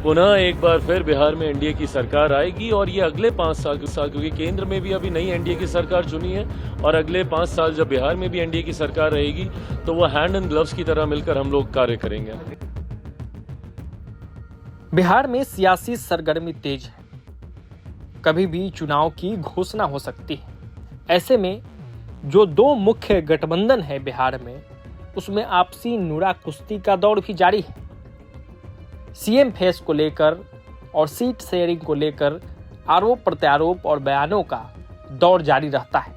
पुनः एक बार फिर बिहार में एनडीए की सरकार आएगी और ये अगले 5 साल क्योंकि केंद्र में भी अभी नई एनडीए की सरकार चुनी है और अगले 5 साल जब बिहार में भी एनडीए की सरकार रहेगी तो वो हैंड एंड ग्लव्स की तरह मिलकर हम लोग कार्य करेंगे। बिहार में सियासी सरगर्मी तेज है, कभी भी चुनाव की घोषणा हो सकती है। ऐसे में जो दो मुख्य गठबंधन है बिहार में, उसमें आपसी नुरा कुश्ती का दौर भी जारी है। सीएम फेस को लेकर और सीट शेयरिंग को लेकर आरोप प्रत्यारोप और बयानों का दौर जारी रहता है।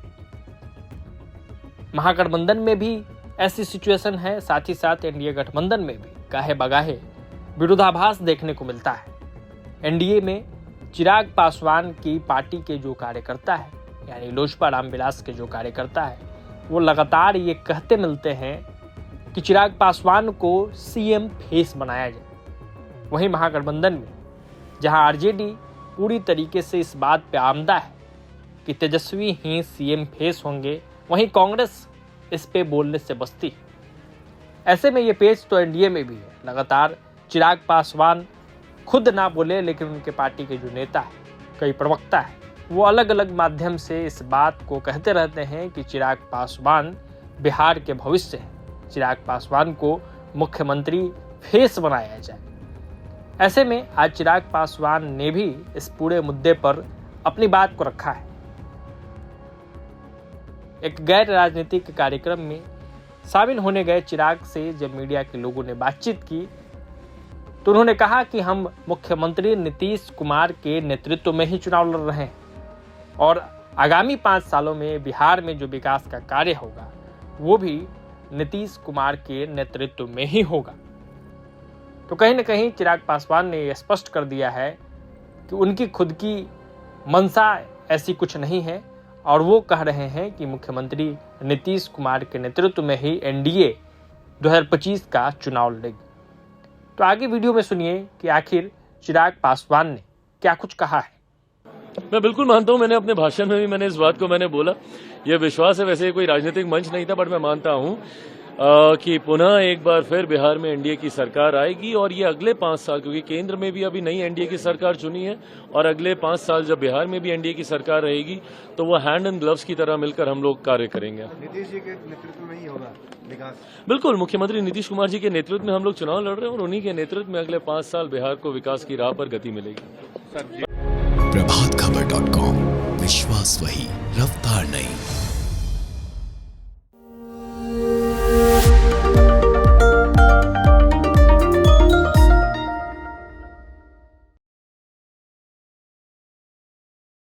महागठबंधन में भी ऐसी सिचुएशन है, साथ ही साथ एनडीए गठबंधन में भी गाहे बगाहे विरोधाभास देखने को मिलता है। एनडीए में चिराग पासवान की पार्टी के जो कार्यकर्ता है, यानी लोजपा रामविलास के जो कार्यकर्ता है, वो लगातार ये कहते मिलते हैं कि चिराग पासवान को सीएम फेस बनाया जाए। वहीं महागठबंधन में जहां आरजेडी पूरी तरीके से इस बात पे आमदा है कि तेजस्वी ही सीएम फेस होंगे, वहीं कांग्रेस इस पे बोलने से बचती है। ऐसे में ये पेच तो एनडीए में भी है। लगातार चिराग पासवान खुद ना बोले, लेकिन उनके पार्टी के जो नेता है, कई प्रवक्ता है, वो अलग अलग माध्यम से इस बात को कहते रहते हैं कि चिराग पासवान बिहार के भविष्य है, चिराग पासवान को मुख्यमंत्री फेस बनाया जाए। ऐसे में आज चिराग पासवान ने भी इस पूरे मुद्दे पर अपनी बात को रखा है। एक गैर राजनीतिक कार्यक्रम में शामिल होने गए चिराग से जब मीडिया के लोगों ने बातचीत की तो उन्होंने कहा कि हम मुख्यमंत्री नीतीश कुमार के नेतृत्व में ही चुनाव लड़ रहे हैं और आगामी 5 सालों में बिहार में जो विकास का कार्य होगा वो भी नीतीश कुमार के नेतृत्व में ही होगा। तो कहीं न कहीं चिराग पासवान ने यह स्पष्ट कर दिया है कि उनकी खुद की मंशा ऐसी कुछ नहीं है और वो कह रहे हैं कि मुख्यमंत्री नीतीश कुमार के नेतृत्व में ही एनडीए 2025 का चुनाव लड़ेगी। तो आगे वीडियो में सुनिए कि आखिर चिराग पासवान ने क्या कुछ कहा है। मैं बिल्कुल मानता हूं, मैंने अपने भाषण में भी मैंने इस बात को बोला। यह विश्वास है, वैसे कोई राजनीतिक मंच नहीं था, बट मैं मानता हूं कि पुनः एक बार फिर बिहार में एनडीए की सरकार आएगी और ये अगले 5 साल क्योंकि केंद्र में भी अभी नई एनडीए की सरकार चुनी है और अगले 5 साल जब बिहार में भी एनडीए की सरकार रहेगी तो वो हैंड एंड ग्लव्स की तरह मिलकर हम लोग कार्य करेंगे। नीतीश जी के नेतृत्व में ही होगा विकास। बिल्कुल, मुख्यमंत्री नीतीश कुमार जी के नेतृत्व में हम लोग चुनाव लड़ रहे हैं और उन्हीं के नेतृत्व में अगले 5 साल बिहार को विकास की राह पर गति मिलेगी। प्रभातखबर.com, विश्वास वही, रफ्तार नहीं।